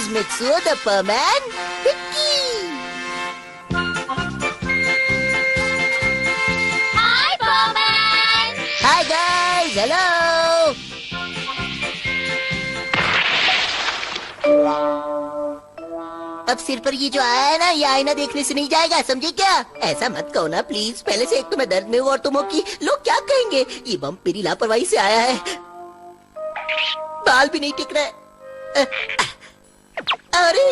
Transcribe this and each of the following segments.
is Mitsuo the Perman Picky. Hi, Perman! Hi guys, hello. अब सिर पर ये जो आया है ना, ये आईना देखने से नहीं जाएगा, समझे क्या? ऐसा मत कहो ना प्लीज। पहले से एक तो मैं दर्द में हूँ और तुम हो कि लोग क्या कहेंगे। ये बम मेरी लापरवाही से आया है। बाल भी नहीं टिक रहे। अरे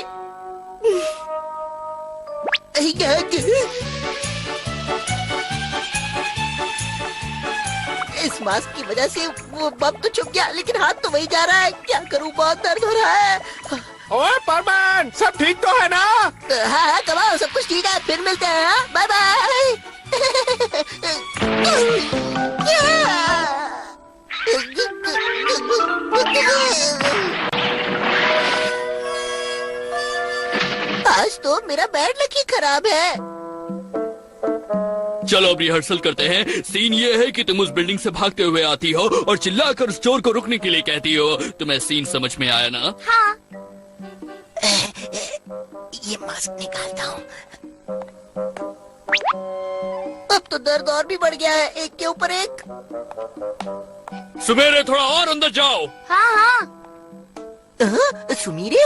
इस मास्क की वजह से वो बम तो छुप गया, लेकिन हाथ तो वही जा रहा है। क्या करूं, बहुत दर्द हो रहा है। ओए परमान, सब ठीक तो है ना? हाँ कमाओ, सब कुछ ठीक है। फिर मिलते हैं। हाँ बाय बाय। आज तो मेरा बैड लक ही खराब है। चलो अब रिहर्सल करते हैं। सीन ये है कि तुम उस बिल्डिंग से भागते हुए आती हो और चिल्लाकर उस चोर को रुकने के लिए कहती हो। तुम्हें सीन समझ में आया ना? हाँ। ये मास्क निकालता हूँ। अब तो दर्द और भी बढ़ गया है, एक के ऊपर एक। सुमेरे, थोड़ा और अंदर जाओ। हाँ हाँ। सुमीरे,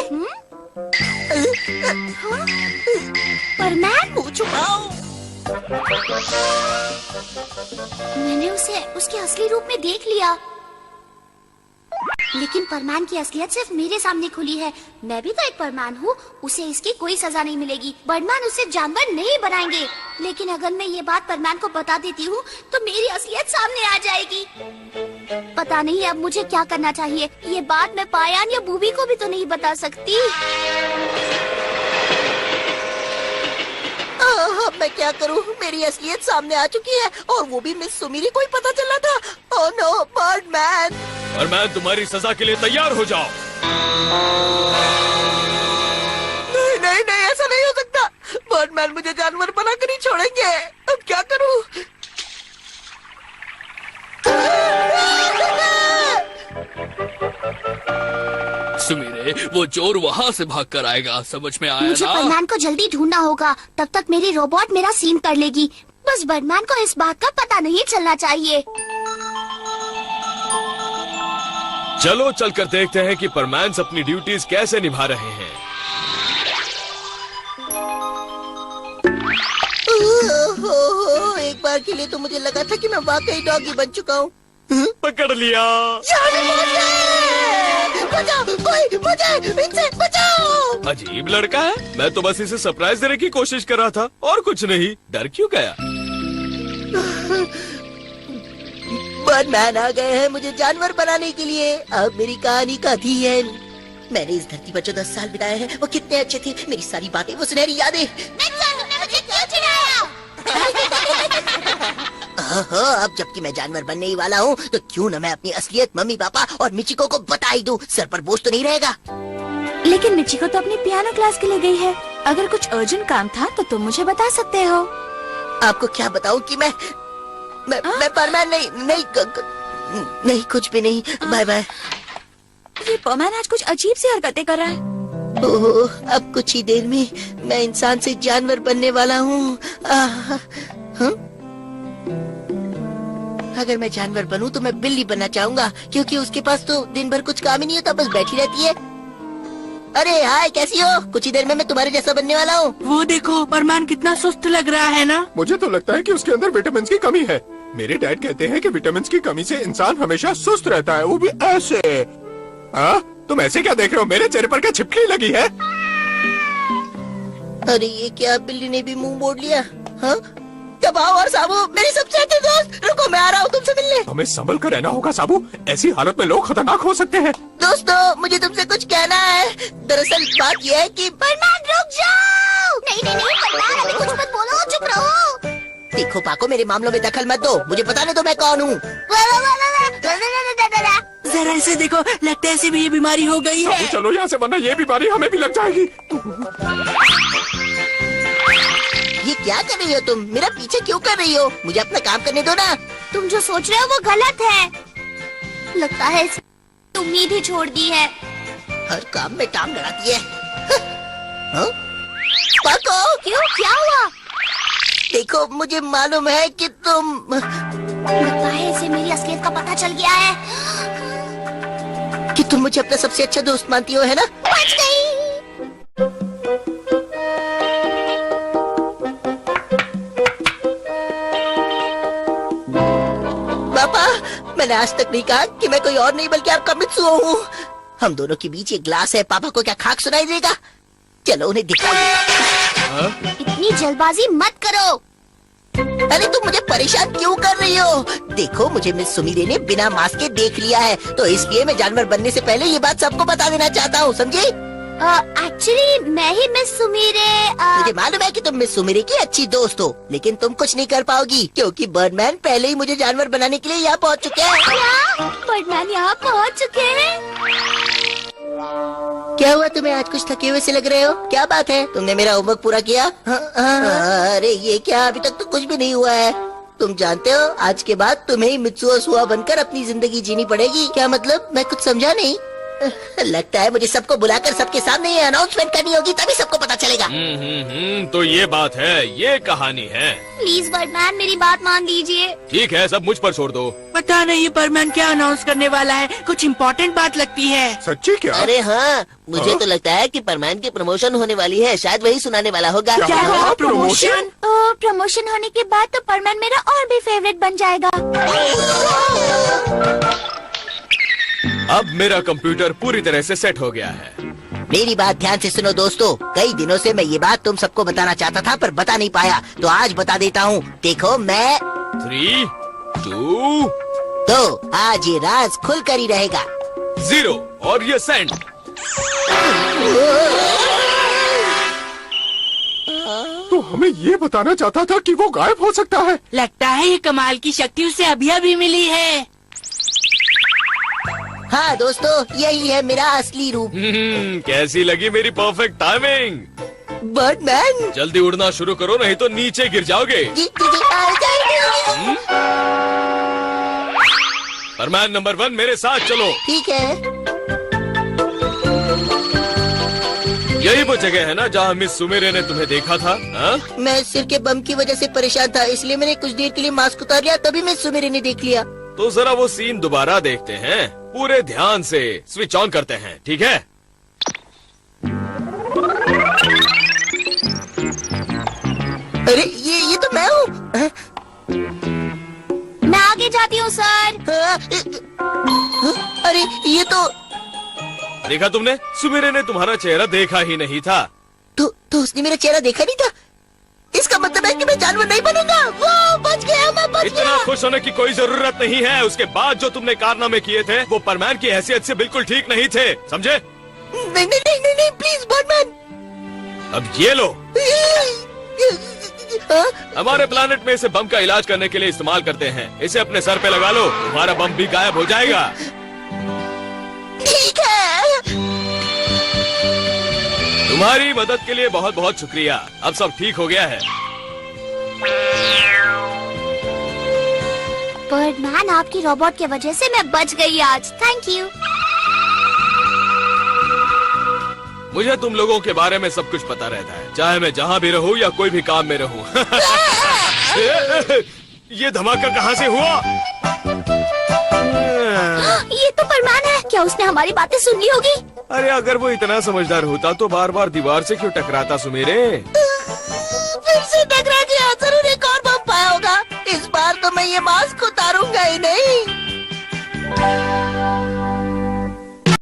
परमान, मुंह छुपाओ। मैंने उसे उसके असली रूप में देख लिया, लेकिन परमान की असलियत सिर्फ मेरे सामने खुली है। मैं भी तो एक परमान हूँ, उसे इसकी कोई सजा नहीं मिलेगी। बर्डमान उसे जानवर नहीं बनाएंगे, लेकिन अगर मैं ये बात परमान को बता देती हूँ तो मेरी असलियत सामने आ जाएगी। पता नहीं अब मुझे क्या करना चाहिए। ये बात मैं पायान या बूबी को भी तो नहीं बता सकती। अब मैं क्या करूं? मेरी असलियत सामने आ चुकी है और वो भी मिस सुमीरी को ही पता चला था। Oh no, Birdman! परमान, तुम्हारी सजा के लिए तैयार हो जाओ। नहीं नहीं नहीं, ऐसा नहीं हो सकता। बर्डमैन मुझे जानवर बनाकर ही छोड़ेंगे। अब क्या करूं? सुमेरे, वो चोर वहाँ से भाग कर आएगा, समझ में आया मुझे ना? बर्डमैन को जल्दी ढूंढना होगा, तब तक मेरी रोबोट मेरा सीन कर लेगी। बस बर्डमैन को इस बात का पता नहीं चलना चाहिए। चलो चलकर देखते हैं कि परमान अपनी ड्यूटीज कैसे निभा रहे हैं। ओहो, एक बार के लिए तो मुझे लगा था कि मैं वाकई डॉगी बन चुका हूँ। पकड़ लिया। बचाओ, कोई मुझे इनसे बचाओ। अजीब लड़का है। मैं तो बस इसे सरप्राइज देने की कोशिश कर रहा था और कुछ नहीं। डर क्यों गया? बर्डमैन आ गए हैं मुझे जानवर बनाने के लिए। अब मेरी कहानी का दी है। मैंने इस धरती पर जो 10 साल बिताए हैं वो कितने अच्छे थे। मेरी सारी बातें, वो सुनहरी यादें। तुमने मुझे क्यों चिढ़ाया? अब जबकि मैं जानवर बनने ही वाला हूँ तो क्यों न मैं अपनी असलियत मम्मी पापा और मिचिको को बता ही दूं। सर पर बोझ तो नहीं रहेगा। लेकिन मिचिको तो अपनी पियानो क्लास के लिए गई है। अगर कुछ अर्जेंट काम था तो तुम मुझे बता सकते हो। आपको क्या बताऊं कि मैं परमान नहीं कुछ भी नहीं। Bye bye. ये परमान आज अजीब सी हरकतें कर रहा है। ओह, अब कुछ ही देर में मैं इंसान से जानवर बनने वाला हूँ। अगर मैं जानवर बनूं तो मैं बिल्ली बनना चाहूंगा, क्योंकि उसके पास तो दिन भर कुछ काम ही नहीं होता, बस बैठी रहती है। अरे हाय, कैसी हो? कुछ ही देर में मैं तुम्हारे जैसा बनने वाला हूँ। वो देखो, परमान कितना सुस्त लग रहा है ना। मुझे तो लगता है कि उसके अंदर विटामिन की कमी है। मेरे डैड कहते हैं कि विटामिन की कमी से इंसान हमेशा सुस्त रहता है, वो भी ऐसे। तुम ऐसे क्या देख रहे हो? मेरे चेहरे पर क्या छिपकली लगी है? अरे ये क्या, बिल्ली ने भी मुंह मोड़ लिया। हाँ, कबाओ और साबू, मेरी सबसे अच्छी दोस्त। रुको, मैं आ रहा हूँ तुमसे मिलने। हमें संभल कर रहना होगा साबू। ऐसी हालत में लोग खतरनाक हो सकते हैं। दोस्तों, मुझे तुमसे कुछ कहना है। दरअसल बात यह है कि बर्डमैन रुक जाओ। नहीं, बर्डमैन अभी कुछ मत बोलो, चुप रहो। देखो पाको, मेरे मामलों में दखल मत दो। मुझे पता नहीं तो मैं कौन हूँ। जरा इसे देखो, लगता है इसे भी ये बीमारी हो गई है। चलो यहाँ से, वरना ये बीमारी हमें भी लग जाएगी। ये क्या कर रही हो तुम? मेरा पीछे क्यों कर रही हो? मुझे अपना काम करने दो ना। तुम जो सोच रहे हो वो गलत है। लगता है इसने उम्मीद ही छोड़ दी है। हर काम में टांग लड़ाती है। हाँ? पाको, क्यों, क्या हुआ? देखो मुझे मालूम है कि तुम लगता है इसे मेरी असलियत का पता चल गया है। मुझे अपना सबसे अच्छा दोस्त मानती हो, है ना? बच गई। पापा, मैंने आज तक नहीं कहा कि मैं कोई और नहीं बल्कि आपका मित्सुओ हूँ। हम दोनों के बीच एक ग्लास है, पापा को क्या खाक सुनाई देगा? चलो उन्हें दिखाओ। इतनी जल्दबाजी मत करो। अरे तुम मुझे परेशान क्यों कर रही हो? देखो मुझे मिस सुमीरे ने बिना मास्क के देख लिया है, तो इसलिए मैं जानवर बनने से पहले ये बात सबको बता देना चाहता हूँ, समझे? एक्चुअली मैं ही मिस सुमीरे। मुझे मालूम है कि तुम मिस सुमीरे की अच्छी दोस्त हो, लेकिन तुम कुछ नहीं कर पाओगी क्योंकि बर्डमैन पहले ही मुझे जानवर बनाने के लिए यहाँ पहुँच चुके हैं। क्या? बर्डमैन यहाँ पहुँच चुके हैं? क्या हुआ, तुम्हें आज कुछ थके हुए से लग रहे हो? क्या बात है, तुमने मेरा होमवर्क पूरा किया? अरे ये क्या, अभी तक तो कुछ भी नहीं हुआ है। तुम जानते हो आज के बाद तुम्हें ही मित्सुओ सुआ बनकर अपनी जिंदगी जीनी पड़ेगी। क्या मतलब? मैं कुछ समझा नहीं। लगता है मुझे सबको बुलाकर सबके सामने ये अनाउंसमेंट करनी होगी, तभी सबको पता चलेगा। तो ये बात है, ये कहानी है। प्लीज बर्डमैन मेरी बात मान लीजिए। ठीक है, सब मुझ पर छोड़ दो। पता नहीं परमैन क्या अनाउंस करने वाला है, कुछ इम्पोर्टेंट बात लगती है। सच्ची क्या? अरे हाँ, मुझे तो लगता है कि परमान की प्रमोशन होने वाली है, शायद वही सुनाने वाला होगा। क्या हुआ? प्रमोशन? प्रमोशन होने के बाद तो परमैन मेरा और भी फेवरेट बन जाएगा। अब मेरा कंप्यूटर पूरी तरह से सेट हो गया है। मेरी बात ध्यान से सुनो दोस्तों, कई दिनों से मैं ये बात तुम सबको बताना चाहता था पर बता नहीं पाया, तो आज बता देता हूँ। देखो मैं 3, 2, तो आज ये राज खुलकर ही रहेगा। 0 और ये सेंड। तो हमें ये बताना चाहता था कि वो गायब हो सकता है। लगता है ये कमाल की शक्ति उसे अभी अभी मिली है। हाँ दोस्तों, यही है मेरा असली रूप। कैसी लगी मेरी परफेक्ट टाइमिंग? बर्डमैन जल्दी उड़ना शुरू करो, नहीं तो नीचे गिर जाओगे। जी, आ जाइए। परमैन नंबर 1 मेरे साथ चलो। ठीक है। यही वो जगह है ना जहाँ मिस सुमेरे ने तुम्हें देखा था? हाँ? मैं सिर के बम की वजह से परेशान था, इसलिए मैंने कुछ देर के लिए मास्क उतार लिया, तभी मैं सुमेरे ने देख लिया। तो जरा वो सीन दोबारा देखते हैं, पूरे ध्यान से स्विच ऑन करते हैं, ठीक है? अरे ये तो मैं हूँ। मैं आगे जाती हूँ सर। अरे ये तो देखा तुमने? सुमेरे ने तुम्हारा चेहरा देखा ही नहीं था। तो उसने मेरा चेहरा देखा नहीं था? इसका मतलब है कि मैं जानवर नहीं बनूंगा। वो बच गया, मैं बच इतना गया। खुश होने की कोई जरूरत नहीं है। उसके बाद जो तुमने कारनामे किए थे वो परमैन की हैसियत से बिल्कुल ठीक नहीं थे, समझे? नहीं नहीं नहीं नहीं, नहीं प्लीज बर्डमैन। अब ये लो, हाँ? हमारे प्लानेट में इसे बम का इलाज करने के लिए इस्तेमाल करते हैं। इसे अपने सर पे लगा लो, तुम्हारा बम भी गायब हो जाएगा। ठीक है। तुम्हारी मदद के लिए बहुत बहुत शुक्रिया। अब सब ठीक हो गया है। बर्डमैन आपकी रोबोट की वजह से मैं बच गई आज, थैंक यू। मुझे तुम लोगों के बारे में सब कुछ पता रहता है, चाहे मैं जहाँ भी रहूँ या कोई भी काम में रहूँ। ये धमाका कहाँ से हुआ? ये तो परमान है, क्या उसने हमारी बातें सुन ली होगी? अरे अगर वो इतना समझदार होता तो बार बार दीवार से क्यों टकराता सुमेरे? फिर से टकरा गया, जरूर एक और बम पाया होगा। इस बार तो मैं ये मास्क उतारूंगा ही नहीं।